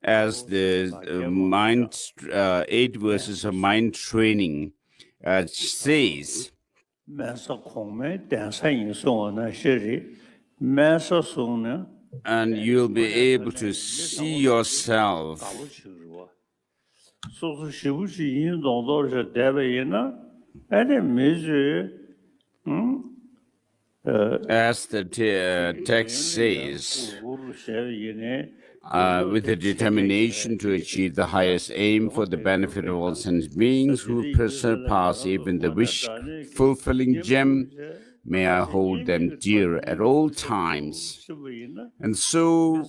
as the mind 8 verses of mind training says. And you'll be able to see yourself as the text says, with a determination to achieve the highest aim for the benefit of all sentient beings who surpass even the wish-fulfilling gem, may I hold them dear at all times. And so,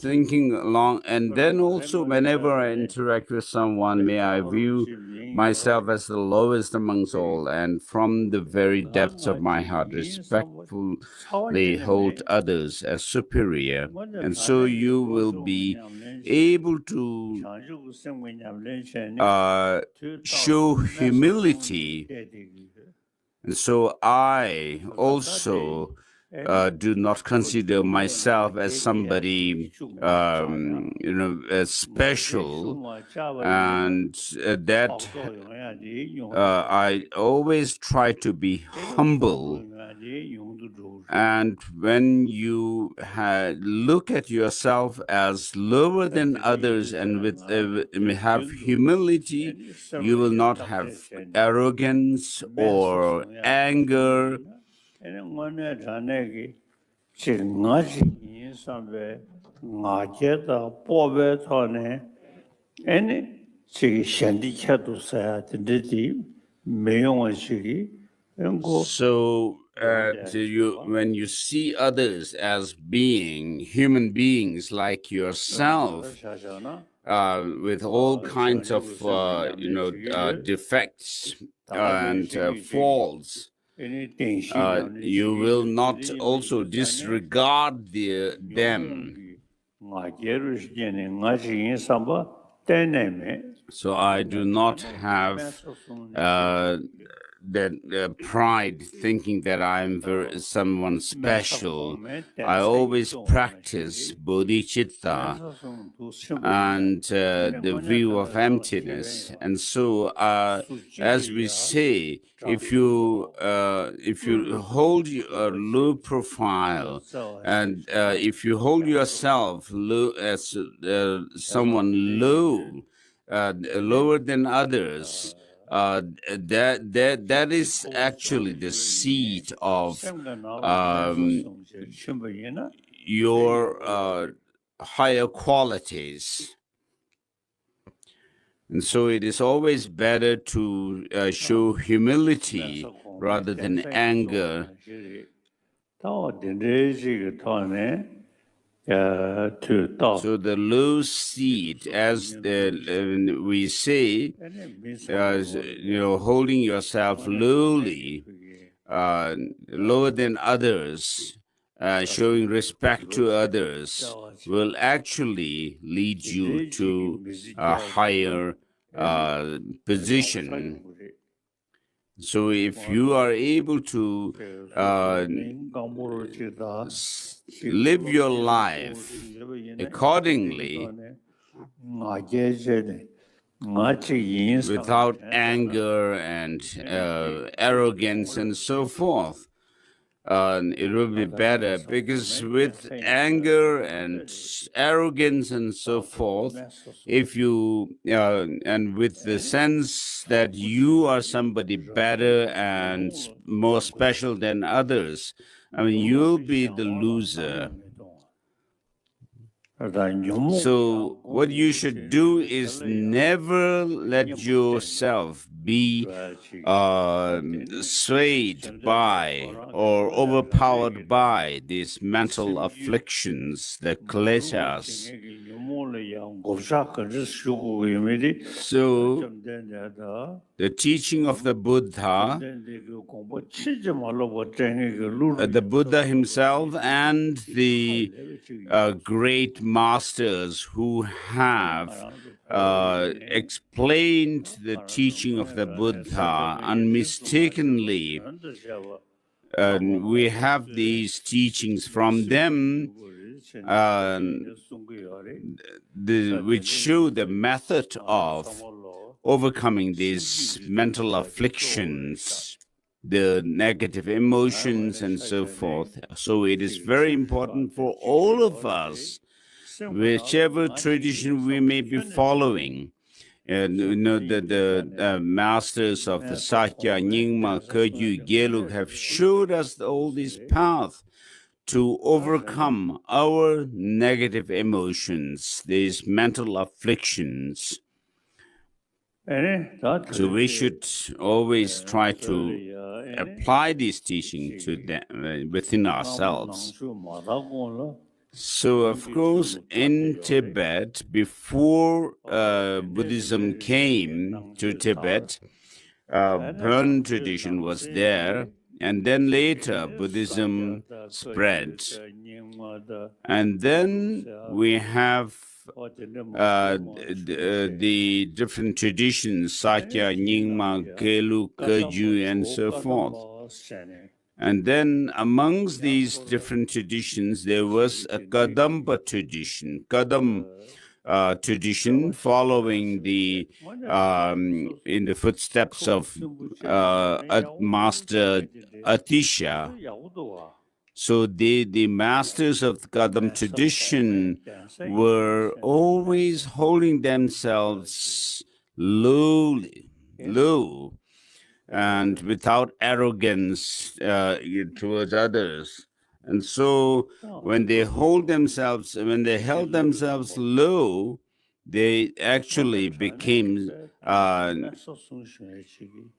thinking along, and then also whenever I interact with someone, may I view myself as the lowest amongst all, and from the very depths of my heart, respectfully hold others as superior. And so you will be able to show humility. And so I also do not consider myself as somebody, special, and that I always try to be humble. And when you look at yourself as lower than others and have humility, you will not have arrogance or anger. So when you see others as being human beings like yourself, with all kinds of defects and faults, you will not also disregard them. So I do not have that pride, thinking that I'm someone special. I always practice bodhicitta and the view of emptiness. And so, as we say, if you hold a low profile, and if you hold yourself low as someone lower than others, that is actually the seed of your higher qualities. And so it is always better to show humility rather than anger. So the low seed, as we say, holding yourself lowly, lower than others, showing respect to others, will actually lead you to a higher position. So if you are able to live your life accordingly, without anger and arrogance and so forth, it will be better, because with anger and arrogance and so forth, if you and with the sense that you are somebody better and more special than others, I mean, you'll be the loser. So what you should do is never let yourself be swayed by or overpowered by these mental afflictions, the kleshas. So the teaching of the Buddha, the Buddha himself and the great masters who have explained the teaching of the Buddha unmistakenly, we have these teachings from them, which show the method of overcoming these mental afflictions, the negative emotions, and so forth. So it is very important for all of us, whichever tradition we may be following. And the masters of the Sakya, Nyingma, Kagyu, Gelug have showed us all these paths to overcome our negative emotions, these mental afflictions. So we should always try to apply this teaching to them, within ourselves. So, of course, in Tibet, before Buddhism came to Tibet, Burn tradition was there, and then later Buddhism spread. And then we have the different traditions, Sakya, Nyingma, Kelu, Kagyu, and so forth. And then amongst these different traditions, there was a Kadamba tradition, tradition following the in the footsteps of Master Atisha. So the masters of the Kadam tradition were always holding themselves low, and without arrogance towards others. And so when they held themselves low, they actually became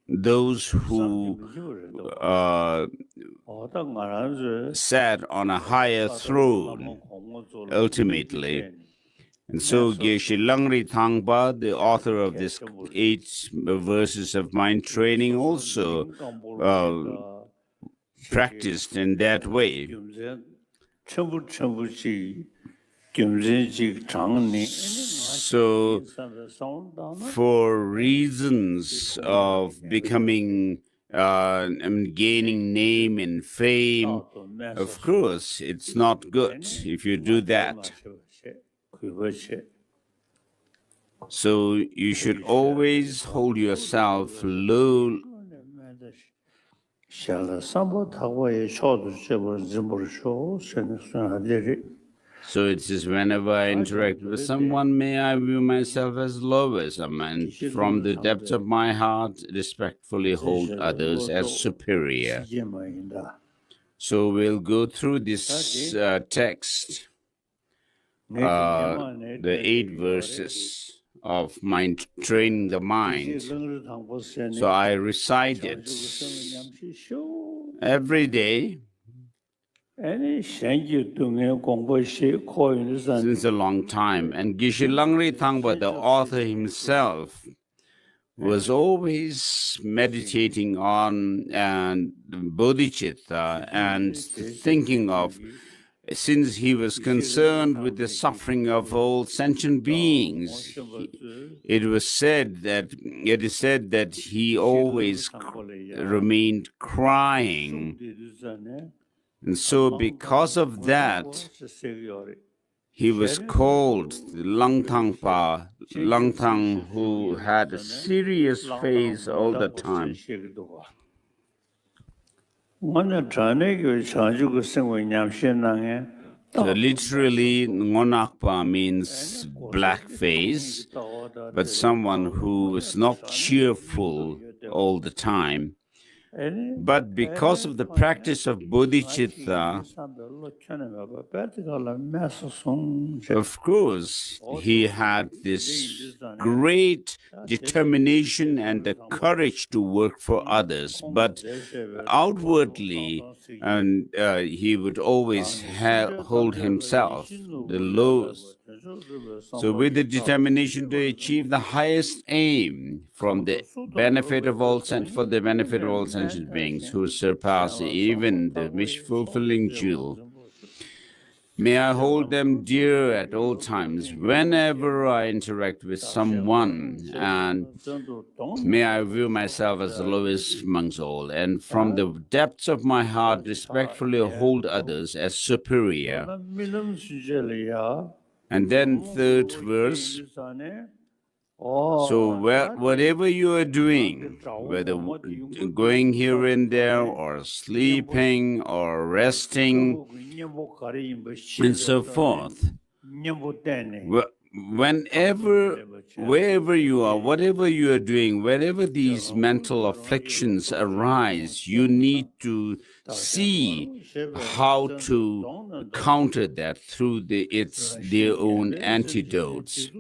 those who sat on a higher throne, ultimately. And so Geshe Langri Thangpa, the author of this 8 verses of mind training, also practiced in that way. So, for reasons of becoming, gaining name and fame, of course, it's not good if you do that. So you should always hold yourself low. So it says, whenever I interact with someone, may I view myself as low as a man. From the depths of my heart, respectfully hold others as superior. So we'll go through this text. The 8 verses of mind training the mind. So I recite it every day since a long time. And Geshe Langri Thangpa, the author himself, was always meditating on bodhicitta and thinking of, since he was concerned with the suffering of all sentient beings, it is said that he always remained crying. And so because of that, he was called Langtangpa, Langtang, who had a serious face all the time. So literally, Ngonakpa means black face, but someone who is not cheerful all the time. But because of the practice of bodhicitta, of course, he had this great determination and the courage to work for others. But outwardly, he would always hold himself the lowest. So with the determination to achieve the highest aim for the benefit of all sentient beings who surpass even the wish-fulfilling jewel. May I hold them dear at all times, whenever I interact with someone, and may I view myself as the lowest amongst all, and from the depths of my heart respectfully hold others as superior. And then third verse, so whatever you are doing, whether going here and there, or sleeping, or resting, and so forth, whenever, wherever you are, whatever you are doing, wherever these mental afflictions arise, you need to see how to counter that through their own antidotes.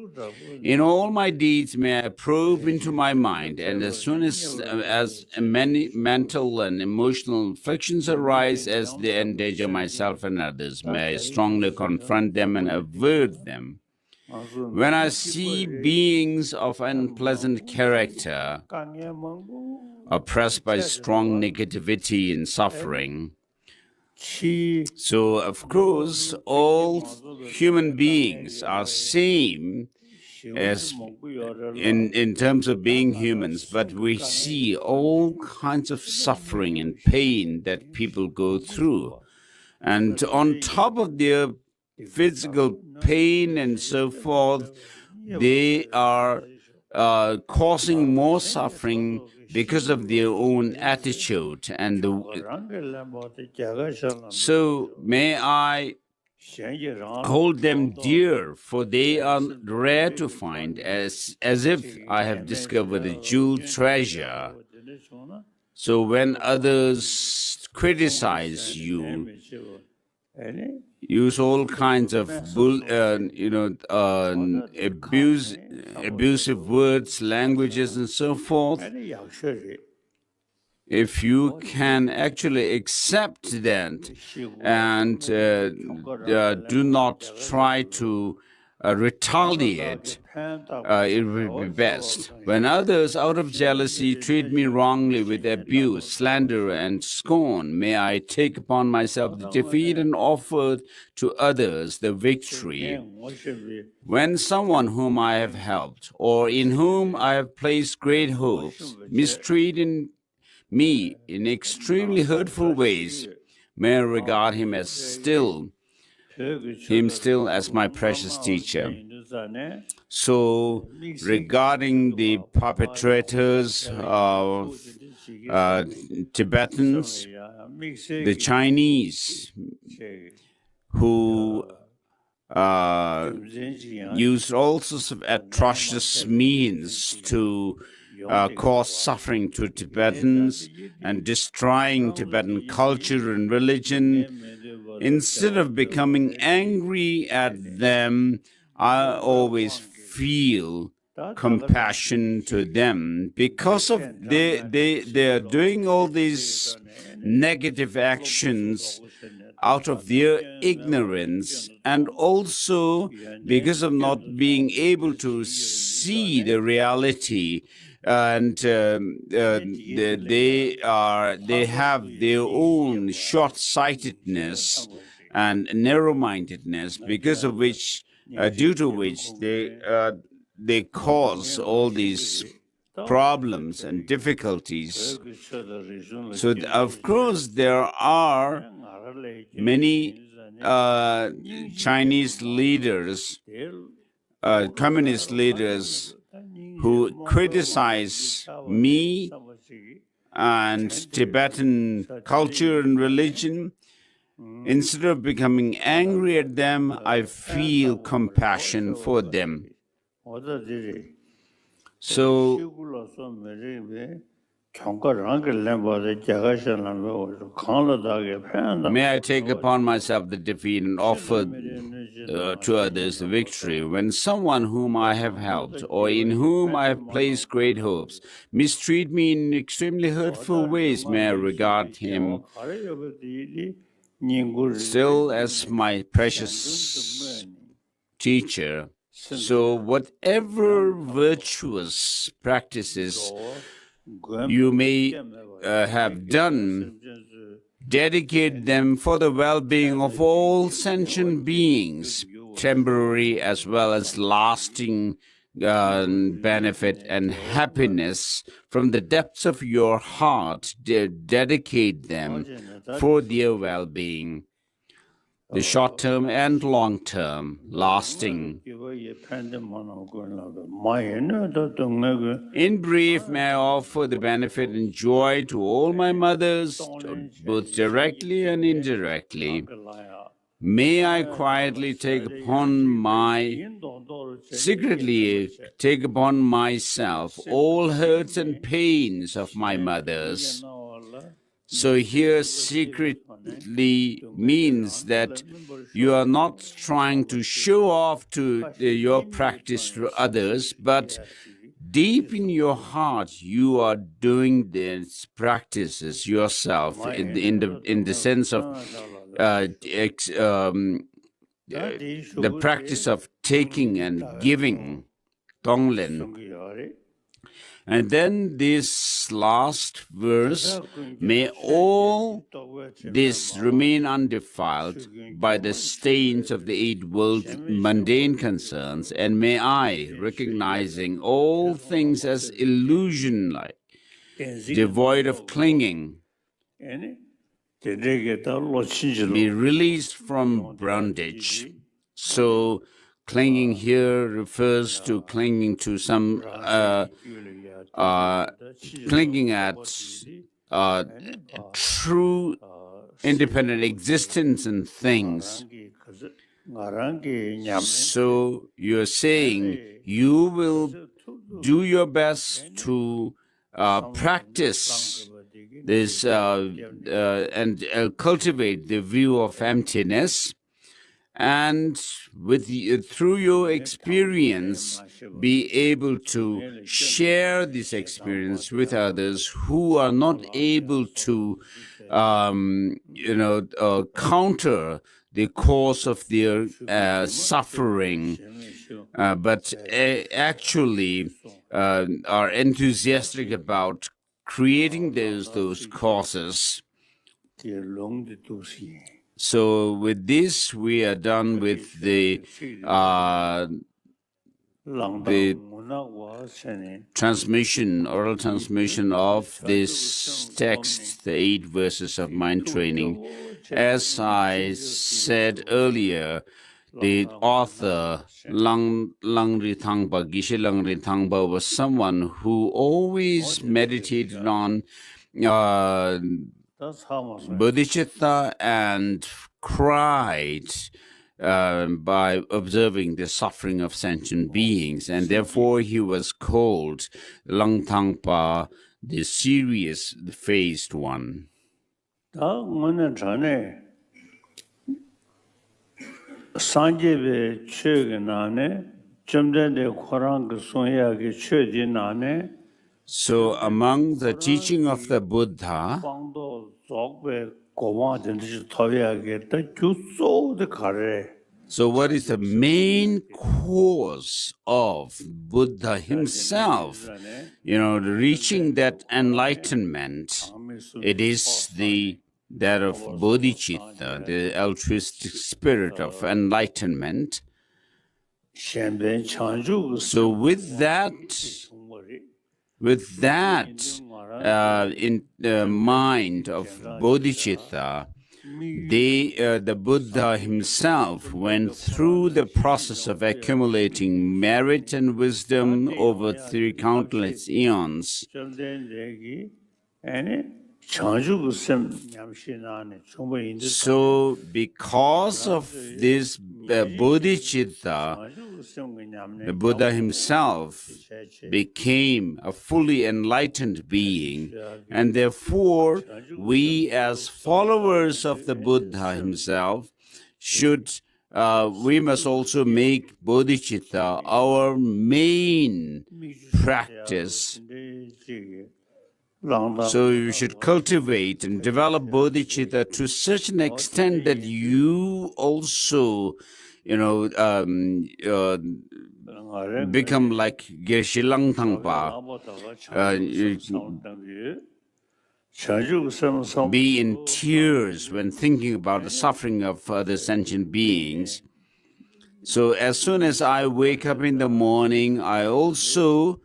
In all my deeds, may I probe into my mind, and as soon as many mental and emotional afflictions arise as they endanger myself and others, may I strongly confront them and avert them. When I see beings of unpleasant character oppressed by strong negativity and suffering, so of course all human beings are same as in terms of being humans, but we see all kinds of suffering and pain that people go through. And on top of their physical pain and so forth, they are causing more suffering because of their own attitude. And so may I hold them dear, for they are rare to find, as if I have discovered a jewel treasure. So when others criticize you, use all kinds of abusive words, languages, and so forth, if you can actually accept that and do not try to retaliate, it will be best. When others, out of jealousy, treat me wrongly with abuse, slander, and scorn, may I take upon myself the defeat and offer to others the victory. When someone whom I have helped, or in whom I have placed great hopes, mistreat me in extremely hurtful ways, may I regard him still as my precious teacher. So, regarding the perpetrators of Tibetans, the Chinese, who used all sorts of atrocious means to cause suffering to Tibetans and destroying Tibetan culture and religion, instead of becoming angry at them, I always feel compassion to them, because of they are doing all these negative actions out of their ignorance, and also because of not being able to see the reality, and they have their own short-sightedness and narrow-mindedness, because of which, due to which they cause all these problems and difficulties. So, of course, there are many Chinese leaders, communist leaders, who criticize me and Tibetan culture and religion. Instead of becoming angry at them, I feel compassion for them. So, may I take upon myself the defeat and offer to others the victory. When someone whom I have helped, or in whom I have placed great hopes, mistreat me in extremely hurtful ways, may I regard him still as my precious teacher. So whatever virtuous practices you may have done dedicate them for the well-being of all sentient beings, temporary as well as lasting benefit and happiness from the depths of your heart. Dedicate them for their well-being, the short-term and long-term, lasting. In brief, may I offer the benefit and joy to all my mothers, both directly and indirectly. May I quietly secretly take upon myself all hurts and pains of my mothers. So here secretly means that you are not trying to show off to your practice to others, but deep in your heart you are doing these practices yourself in the sense of the practice of taking and giving, Tonglen. And then this last verse, may all this remain undefiled by the stains of the 8 world mundane concerns, and may I, recognizing all things as illusion-like, devoid of clinging, be released from bondage. So clinging here refers to clinging to some clinging at true independent existence in things. So you're saying you will do your best to practice this and cultivate the view of emptiness, and through your experience be able to share this experience with others who are not able to counter the cause of their suffering, but actually are enthusiastic about creating those causes. So with this, we are done with the oral transmission of this text, the 8 verses of mind training. As I said earlier, the author, Geshe Langri Thangpa, was someone who always meditated on bodhicitta and cried by observing the suffering of sentient beings, and therefore he was called Lang Thangpa, the serious-faced one. So among the teaching of the Buddha, so what is the main cause of Buddha himself, reaching that enlightenment? It is that of bodhicitta, the altruistic spirit of enlightenment. So with that in the mind of bodhicitta, the Buddha himself went through the process of accumulating merit and wisdom over 3 countless eons. So because of this bodhicitta, the Buddha himself became a fully enlightened being, and therefore we as followers of the Buddha himself we must also make bodhicitta our main practice. So you should cultivate and develop bodhicitta to such an extent that you also, become like Geshe Langri Thangpa. be in tears when thinking about the suffering of other sentient beings. So as soon as I wake up in the morning, I also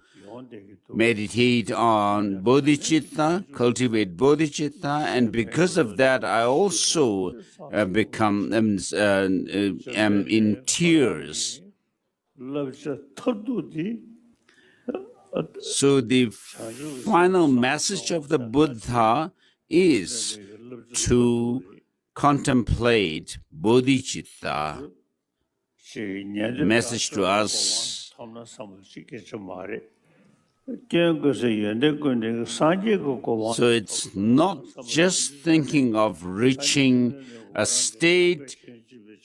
meditate on bodhicitta, cultivate bodhicitta, and because of that, I also am in tears. So the final message of the Buddha is to contemplate bodhicitta. Message to us. So it's not just thinking of reaching a state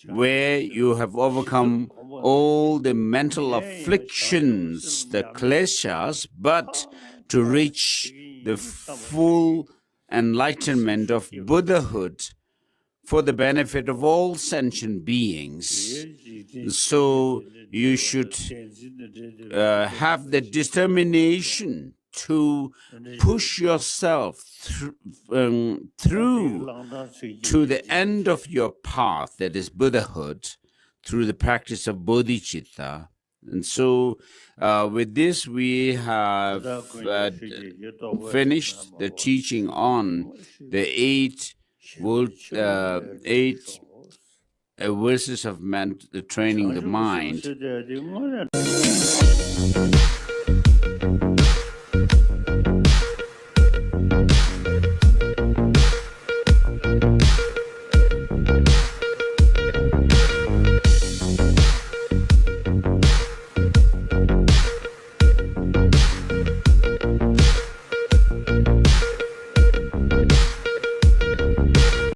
where you have overcome all the mental afflictions, the kleshas, but to reach the full enlightenment of Buddhahood for the benefit of all sentient beings. So you should have the determination to push yourself through to the end of your path, that is Buddhahood, through the practice of bodhicitta. And so with this, we have finished the teaching on the eight verses of training the mind.